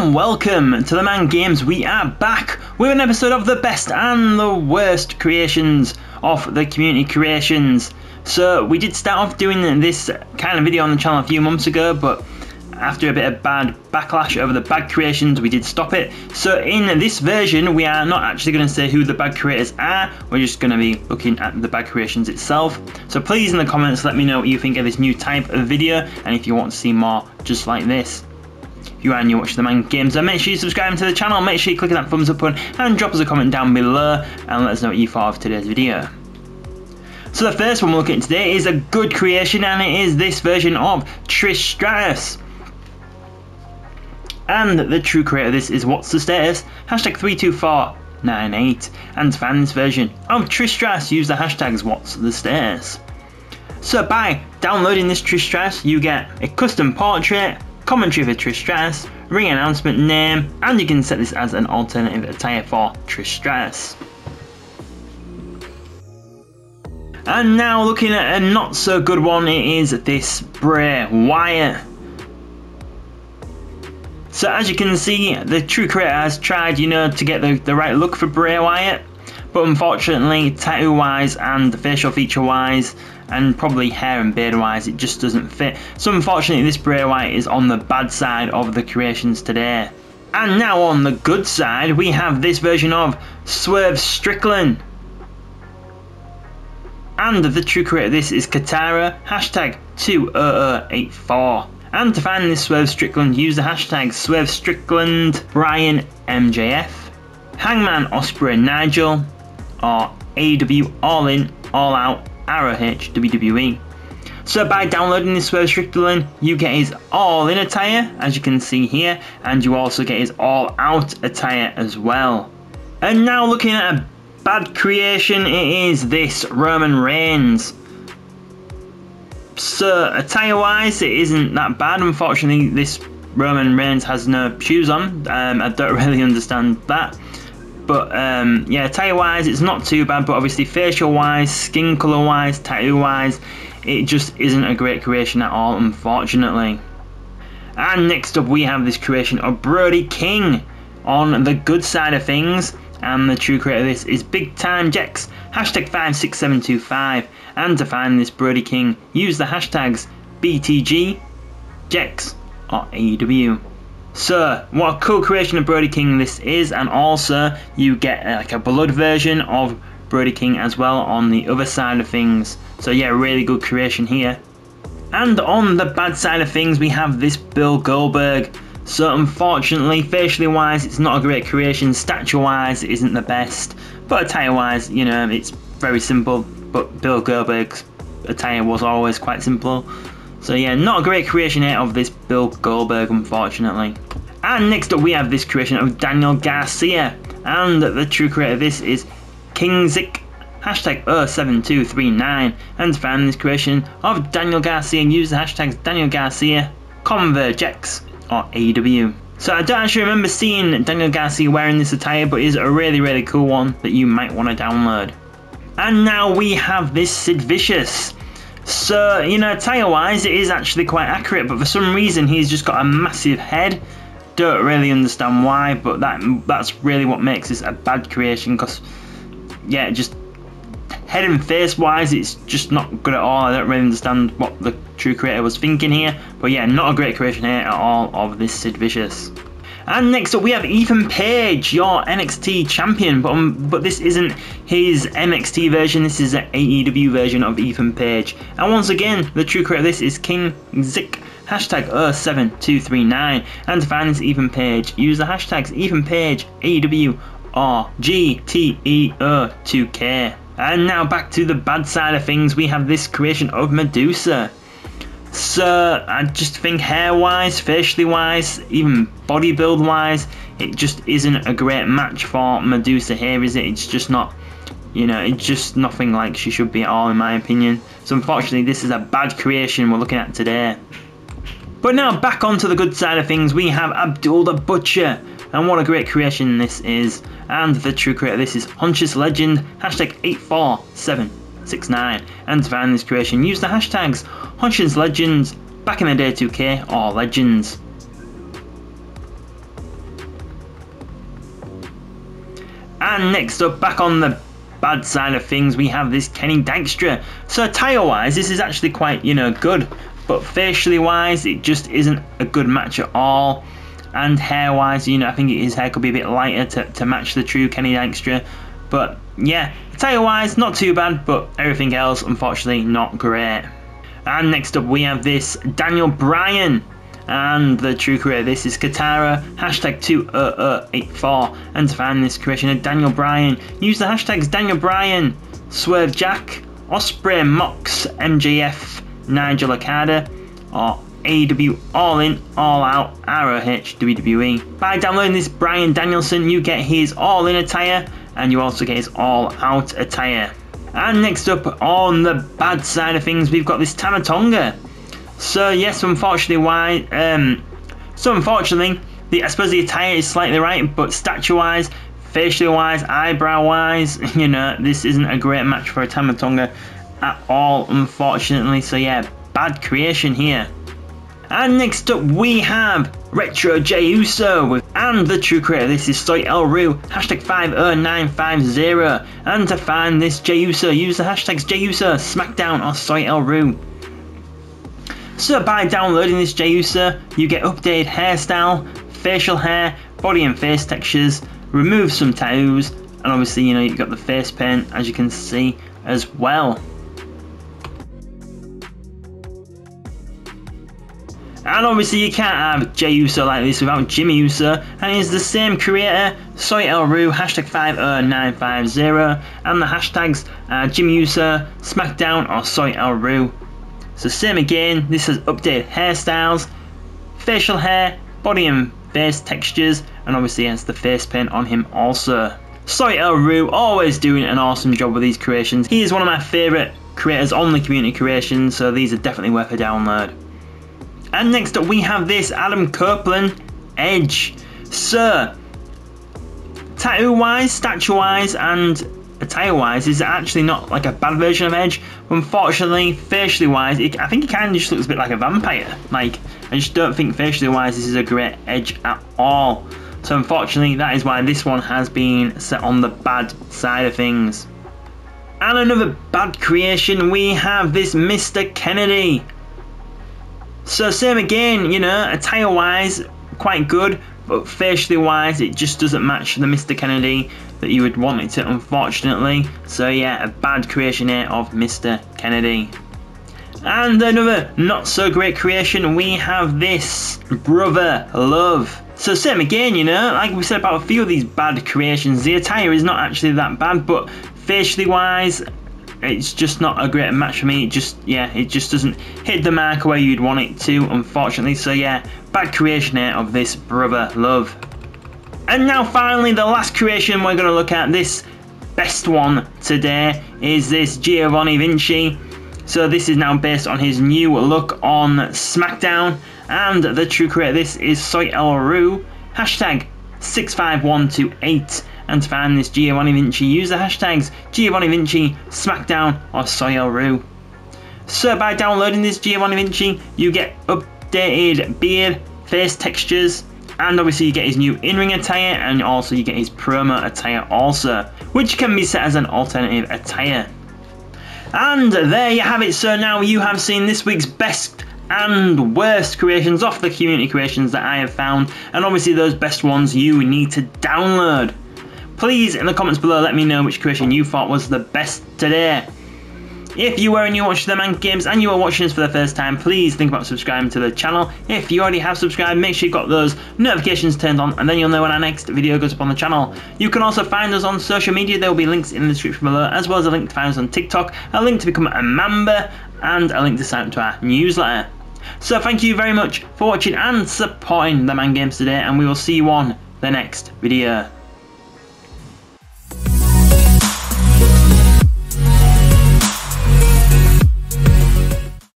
and welcome to TheMan Games. We are back with an episode of the best and the worst creations of the community creations. So we did start off doing this kind of video on the channel a few months ago, but after a bit of bad backlash over the bad creations, we did stop it. So in this version, we are not actually going to say who the bad creators are. We're just going to be looking at the bad creations itself. So please in the comments let me know what you think of this new type of video, and if you want to see more just like this. If you are new watching TheMan Games, then make sure you subscribe to the channel, make sure you click that thumbs up button and drop us a comment down below and let us know what you thought of today's video. So the first one we're looking at today is a good creation, and it is this version of Trish Stratus. And the true creator of this is What's the Status? Hashtag 32498. And to find this version of Trish Stratus, use the hashtags What's the Status. So by downloading this Trish Stratus, you get a custom portrait, commentary for Trish Stratus, ring announcement name, and you can set this as an alternative attire for Trish Stratus. And now looking at a not so good one, it is this Bray Wyatt. So as you can see, the true creator has tried, to get the right look for Bray Wyatt, but unfortunately, tattoo wise and facial feature wise, and probably hair and beard wise, it just doesn't fit. So unfortunately, this Bray Wyatt is on the bad side of the creations today. And now on the good side, we have this version of Swerve Strickland. And the true creator of this is Katara, hashtag 20084. And to find this Swerve Strickland, use the hashtag Swerve Strickland Bryan MJF, Hangman Ospreay Nigel, or AEW All In All Out ROH WWE. So by downloading this Swerve Strickland, you get his All In attire, as you can see here, and you also get his All Out attire as well. And now looking at a bad creation, it is this Roman Reigns. So attire wise, it isn't that bad. Unfortunately, this Roman Reigns has no shoes on. I don't really understand that. But yeah, attire wise, it's not too bad. But obviously facial wise, skin colour wise, tattoo wise, it just isn't a great creation at all, unfortunately. And next up we have this creation of Brodie King on the good side of things. And the true creator of this is Big Time Jex, hashtag 56725. And to find this Brodie King, use the hashtags BTG, Jex, or AEW. So, what a cool creation of Brodie King this is, and also you get like a blood version of Brodie King as well on the other side of things. So yeah, really good creation here. And on the bad side of things, we have this Bill Goldberg. So unfortunately, facially wise, it's not a great creation. Stature wise, it isn't the best. But attire wise, it's very simple. But Bill Goldberg's attire was always quite simple. So yeah, not a great creation here of this Bill Goldberg, unfortunately. And next up we have this creation of Daniel Garcia. And the true creator of this is Kingzik, hashtag 07239. And to find this creation of Daniel Garcia, use the hashtags Daniel Garcia, Convergex, or AEW. So I don't actually remember seeing Daniel Garcia wearing this attire, but it is a really, really cool one that you might want to download. And now we have this Sid Vicious. So, attire wise, it is actually quite accurate, but for some reason he's just got a massive head. Don't really understand why, but that's really what makes this a bad creation, because, yeah, just head and face wise, it's just not good at all. I don't really understand what the true creator was thinking here, but yeah, not a great creation here at all of this Sid Vicious. And next up we have Ethan Page, your NXT champion, but this isn't his NXT version, this is an AEW version of Ethan Page. And once again, the true creator of this is King Zik, hashtag 07239. And to find this Ethan Page, use the hashtags Ethan Page, AEW, or GTEO2K. And now back to the bad side of things, we have this creation of Medusa. So I just think hair wise, facially wise, even body build wise, it just isn't a great match for Medusa here, is it? It's just not, it's just nothing like she should be at all in my opinion. So unfortunately this is a bad creation we're looking at today. But now back onto the good side of things, we have Abdul The Butcher. And what a great creation this is. And the true creator of this is Hunch's Legend, hashtag 84769. And to find this creation, use the hashtags Hunch's Legends, Back in the Day 2K, or Legends. And next up, back on the bad side of things, we have this Kenny Dykstra. So attire wise, this is actually quite, you know, good, but facially wise, it just isn't a good match at all. And hair wise, you know, I think his hair could be a bit lighter to match the true Kenny Dykstra. But yeah, attire wise, not too bad, but everything else, unfortunately, not great. And next up, we have this Daniel Bryan. And the true creator, this is Katara, hashtag 20084. And to find this creation of Daniel Bryan, use the hashtags Daniel Bryan, Swerve Jack, Osprey Mox, MJF, Nigel Okada, or AEW All In, All Out, ROH, WWE. By downloading this Bryan Danielson, you get his All In attire, and you also get his All Out attire. And next up, on the bad side of things, we've got this Tama Tonga. So yes, unfortunately, I suppose the attire is slightly right, but stature-wise, facially wise, eyebrow wise, you know, this isn't a great match for a Tama Tonga at all, unfortunately. So yeah, bad creation here. And next up, we have Retro Jey Uso and the true creator. This is Soy El Ru, hashtag 50950. And to find this Jey Uso, use the hashtags Jey Uso, SmackDown, or Soy El Ru. So by downloading this Jey Uso, you get updated hairstyle, facial hair, body and face textures, remove some tattoos, and obviously, you know, you've got the face paint, as you can see, as well. And obviously you can't have Jey Uso like this without Jimmy Uso, and he's the same creator, Soy El Ru, hashtag 50950, and the hashtags Jimmy Uso, SmackDown, or Soy El Ru. So same again, this has updated hairstyles, facial hair, body and face textures, and obviously has the face paint on him also. Soy El Ru always doing an awesome job with these creations. He is one of my favourite creators on the community creations, so these are definitely worth a download. And next up we have this Adam Copeland Edge. So tattoo wise, stature wise, and attire wise is actually not like a bad version of Edge. Unfortunately, facially wise, I think he kind of just looks a bit like a vampire. Like, I just don't think facially wise this is a great Edge at all. So unfortunately, that is why this one has been set on the bad side of things. And another bad creation, we have this Mr. Kennedy. So same again, you know, attire wise, quite good, but facially wise, it just doesn't match the Mr. Kennedy that you would want it to, unfortunately. So yeah, a bad creation here of Mr. Kennedy. And another not so great creation, we have this Brother Love. So same again, you know, like we said about a few of these bad creations, the attire is not actually that bad, but facially wise, it's just not a great match for me. It just doesn't hit the mark where you'd want it to, unfortunately. So yeah, bad creation here of this Brother Love. And now finally, the last creation we're going to look at, this best one today, is this Giovanni Vinci. So this is now based on his new look on SmackDown, and the true creator, this is Soy El Ru, hashtag 65128. And to find this Giovanni Vinci, use the hashtags Giovanni Vinci, SmackDown, or Soy El Ru. So by downloading this Giovanni Vinci, you get updated beard, face textures, and obviously you get his new in-ring attire, and also you get his promo attire also, which can be set as an alternative attire. And there you have it. So now you have seen this week's best and worst creations off the community creations that I have found, and obviously those best ones you need to download. Please, in the comments below, let me know which creation you thought was the best today. If you are new watching TheMan Games and you are watching this for the first time, please think about subscribing to the channel. If you already have subscribed, make sure you've got those notifications turned on, and then you'll know when our next video goes up on the channel. You can also find us on social media. There will be links in the description below, as well as a link to find us on TikTok, a link to become a member, and a link to sign up to our newsletter. So thank you very much for watching and supporting TheMan Games today, and we will see you on the next video.